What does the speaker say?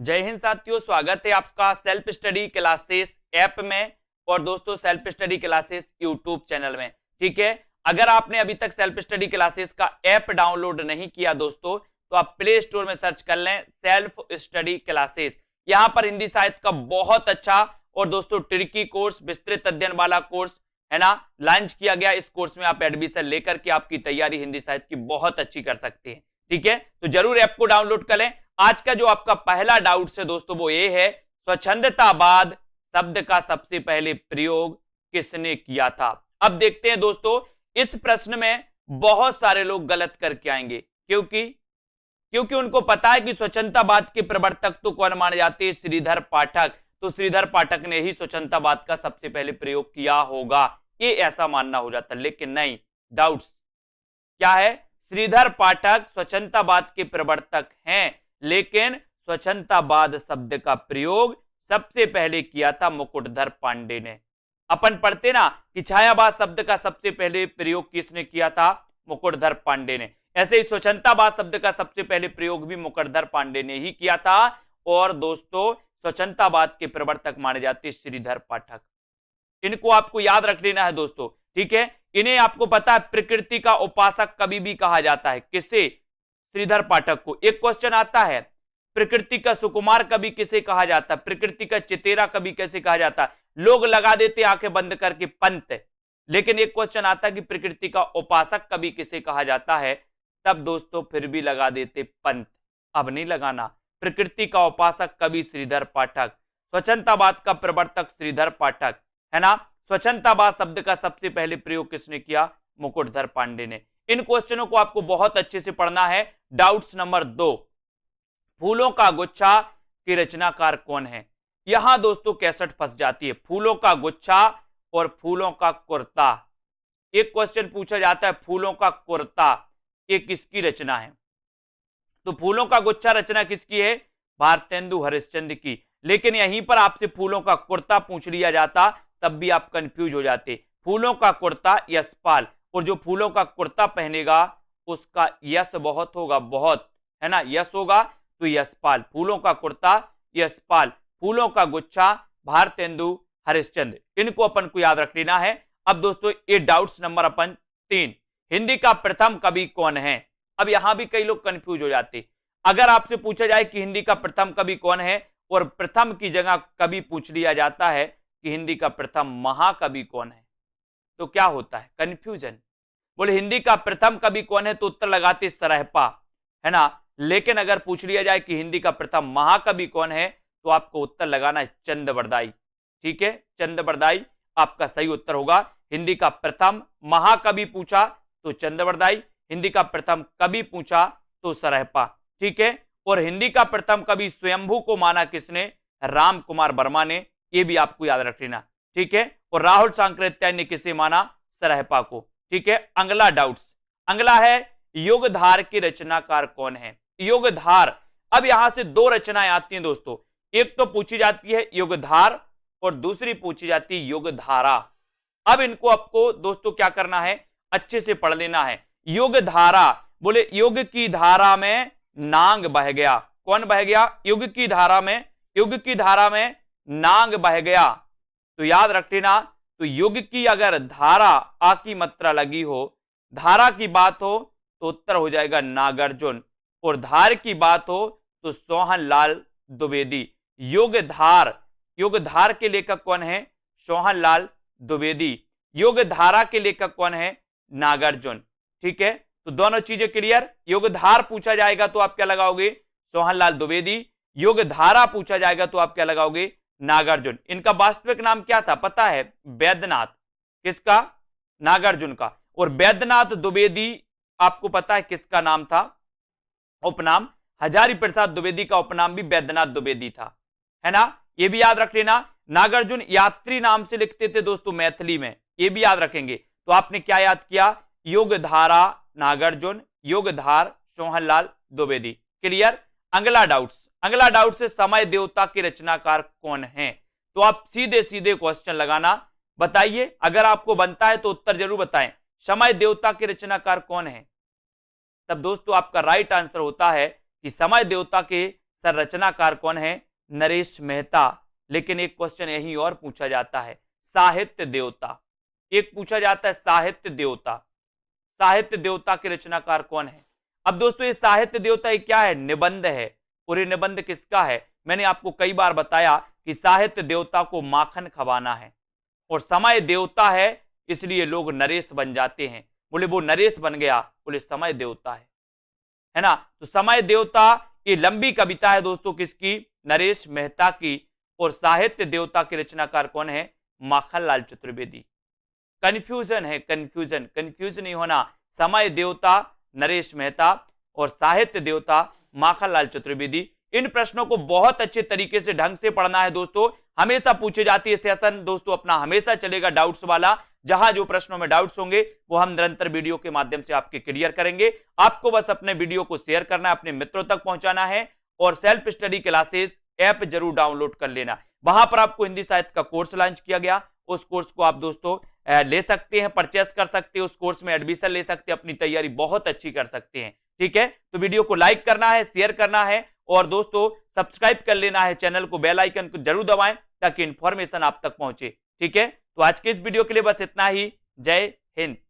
जय हिंद साथियों, स्वागत है आपका सेल्फ स्टडी क्लासेस ऐप में और दोस्तों self study classes YouTube channel में। ठीक है, अगर आपने अभी तक सेल्फ स्टडी क्लासेस का ऐप डाउनलोड नहीं किया दोस्तों, तो आप प्ले स्टोर में सर्च कर लें सेल्फ स्टडी क्लासेस। यहां पर हिंदी साहित्य का बहुत अच्छा और दोस्तों ट्रिकी कोर्स, विस्तृत अध्ययन वाला कोर्स है ना, लॉन्च किया गया। इस कोर्स में आप एडमिशन लेकर के आपकी तैयारी हिंदी साहित्य की बहुत अच्छी कर सकते हैं। ठीक है, तो जरूर ऐप को डाउनलोड कर लें। आज का जो आपका पहला डाउट है दोस्तों वो ये है, स्वच्छंदतावाद शब्द का सबसे पहले प्रयोग किसने किया था। अब देखते हैं दोस्तों, इस प्रश्न में बहुत सारे लोग गलत करके आएंगे क्योंकि उनको पता है कि स्वच्छंदतावाद के प्रवर्तक तो कौन माने जाते हैं, श्रीधर पाठक। तो श्रीधर पाठक ने ही स्वच्छंदतावाद का सबसे पहले प्रयोग किया होगा, ये ऐसा मानना हो जाता, लेकिन नहीं। डाउट्स क्या है, श्रीधर पाठक स्वच्छंदतावाद के प्रवर्तक हैं, लेकिन स्वच्छंदतावाद शब्द का प्रयोग सबसे पहले किया था मुकुटधर पांडे ने। अपन पढ़ते ना कि छायावाद शब्द का सबसे पहले प्रयोग किसने किया था, मुकुटधर पांडे ने। ऐसे ही स्वच्छंदतावाद शब्द का सबसे पहले प्रयोग भी मुकुटधर पांडे ने ही किया था। और दोस्तों स्वच्छंदतावाद के प्रवर्तक माने जाते श्रीधर पाठक। इनको आपको याद रख लेना है दोस्तों। ठीक है, इन्हें आपको पता है प्रकृति का उपासक कभी भी कहा जाता है, किसे, श्रीधर पाठक को। एक क्वेश्चन आता है, प्रकृति का सुकुमार कवि किसे कहा जाता है, प्रकृति का चितेरा कवि कैसे कहा जाता है। लोग लगा देते आंखें बंद करके पंत, लेकिन एक क्वेश्चन आता है कि प्रकृति का उपासक कवि किसे कहा जाता है, तब दोस्तों फिर भी लगा देते पंत। अब नहीं लगाना, प्रकृति का उपासक कवि श्रीधर पाठक, स्वच्छंदतावाद का प्रवर्तक श्रीधर पाठक, है ना। स्वच्छंदतावाद शब्द का सबसे पहले प्रयोग किसने किया, मुकुटधर पांडे ने। इन क्वेश्चनों को आपको बहुत अच्छे से पढ़ना है। डाउट्स नंबर 2, फूलों का गुच्छा की रचनाकार कौन है। यहां दोस्तों 61 फंस जाती है, फूलों का गुच्छा और फूलों का कुर्ता। एक क्वेश्चन पूछा जाता है, फूलों का कुर्ता ये किसकी रचना है, तो फूलों का गुच्छा रचना किसकी है, भारतेंदु हरिश्चंद्र की। लेकिन यहीं पर आपसे फूलों का कुर्ता पूछ लिया जाता तब भी आप कंफ्यूज हो जाते। फूलों का कुर्ता यशपाल, और जो फूलों का कुर्ता पहनेगा उसका यश बहुत होगा, बहुत, है ना, यश होगा, तो यशपाल। फूलों का कुर्ता यशपाल, फूलों का गुच्छा भारतेंदु हरिश्चंद्र। इनको अपन को याद रख लेना है। अब दोस्तों ये डाउट्स नंबर अपन 3, हिंदी का प्रथम कवि कौन है। अब यहां भी कई लोग कंफ्यूज हो जाते। अगर आपसे पूछा जाए कि हिंदी का प्रथम कवि कौन है और प्रथम की जगह कवि पूछ लिया जाता है कि हिंदी का प्रथम महाकवि कौन है, तो क्या होता है, कंफ्यूजन। बोले हिंदी का प्रथम कवि कौन है तो उत्तर लगाते सरहपा, है ना। लेकिन अगर पूछ लिया जाए कि हिंदी का प्रथम महाकवि कौन है तो आपको उत्तर लगाना है चंद्रवरदाई। ठीक है, चंद्रवरदाई आपका सही उत्तर होगा। हिंदी का प्रथम महाकवि पूछा तो चंद्रवरदाई, हिंदी का प्रथम कवि पूछा तो सरहपा। ठीक है, और हिंदी का प्रथम कवि स्वयंभू को माना किसने, राम कुमार वर्मा ने, यह भी आपको याद रख लेना। ठीक है, और राहुल सांकृत्यायन ने किसे माना, सरहपा को। ठीक है, अगला डाउट्स, अगला है युगधार की रचनाकार कौन है। युगधार, अब यहां से 2 रचनाएं आती हैं दोस्तों, एक तो पूछी जाती है युगधार और दूसरी पूछी जाती है युगधारा। अब इनको आपको दोस्तों क्या करना है, अच्छे से पढ़ लेना है। युगधारा, बोले युग की धारा में नांग बह गया, कौन बह गया, युग की धारा में, युग की धारा में नांग बह गया। तो याद रख लेना, तो युग की अगर धारा आ की मात्रा लगी हो, धारा की बात हो तो उत्तर हो जाएगा नागार्जुन, और धार की बात हो तो सोहनलाल द्विवेदी। युगधार, युगधार के लेखक कौन है, सोहनलाल द्विवेदी। युगधारा के लेखक कौन है, नागार्जुन। ठीक है, तो दोनों चीजें क्लियर। युगधार पूछा जाएगा तो आप क्या लगाओगे, सोहनलाल द्विवेदी। युगधारा पूछा जाएगा तो आप क्या लगाओगे, नागार्जुन। इनका वास्तविक नाम क्या था पता है, वैद्यनाथ। किसका, नागार्जुन का। और वैद्यनाथ द्विवेदी आपको पता है किसका नाम था, उपनाम, हजारी प्रसाद द्विवेदी का उपनाम भी वैद्यनाथ द्विवेदी था, है ना। यह भी याद रख लेना। नागार्जुन यात्री नाम से लिखते थे दोस्तों मैथिली में, यह भी याद रखेंगे। तो आपने क्या याद किया, युगधारा नागार्जुन, युगधार सोहनलाल द्विवेदी। क्लियर। अगला डाउट्स, अगला डाउट से समय देवता के रचनाकार कौन है। तो आप सीधे सीधे क्वेश्चन लगाना, बताइए, अगर आपको बनता है तो उत्तर जरूर बताएं, समय देवता के रचनाकार कौन है। तब दोस्तों आपका राइट आंसर होता है कि समय देवता के सर रचनाकार कौन है? नरेश मेहता। लेकिन एक क्वेश्चन यही और पूछा जाता है, साहित्य देवता, एक पूछा जाता है साहित्य देवता, साहित्य देवता के रचनाकार कौन है? अब दोस्तों ये साहित्य देवता ये क्या है? निबंध है। और ये निबंध किसका है? मैंने आपको कई बार बताया कि साहित्य देवता को माखन खवाना है, और समय देवता है इसलिए लोग नरेश बन जाते हैं। बोले वो नरेश बन गया, बोले समय देवता है ना। तो समय देवता ये लंबी कविता है दोस्तों, किसकी? नरेश मेहता की। और साहित्य देवता के रचनाकार कौन है? माखनलाल चतुर्वेदी। कंफ्यूजन है, कंफ्यूजन, कंफ्यूज नहीं होना। समय देवता नरेश मेहता और साहित्य देवता माखनलाल चतुर्वेदी। इन प्रश्नों को बहुत अच्छे तरीके से ढंग से पढ़ना है दोस्तों। हमेशा पूछे जाती है सेशन दोस्तों, अपना हमेशा चलेगा डाउट्स वाला। जहां जो प्रश्नों में डाउट्स होंगे वो हम निरंतर वीडियो के माध्यम से आपके क्लियर करेंगे। आपको बस अपने वीडियो को शेयर करना है, अपने मित्रों तक पहुंचाना है, और सेल्फ स्टडी क्लासेस ऐप जरूर डाउनलोड कर लेना। वहां पर आपको हिंदी साहित्य का कोर्स लॉन्च किया गया, उस कोर्स को आप दोस्तों ले सकते हैं, परचेस कर सकते हैं, उस कोर्स में एडमिशन ले सकते हैं, अपनी तैयारी बहुत अच्छी कर सकते हैं। ठीक है, तो वीडियो को लाइक करना है, शेयर करना है, और दोस्तों सब्सक्राइब कर लेना है चैनल को, बेल आइकन को जरूर दबाएं ताकि इंफॉर्मेशन आप तक पहुंचे। ठीक है, तो आज के इस वीडियो के लिए बस इतना ही। जय हिंद।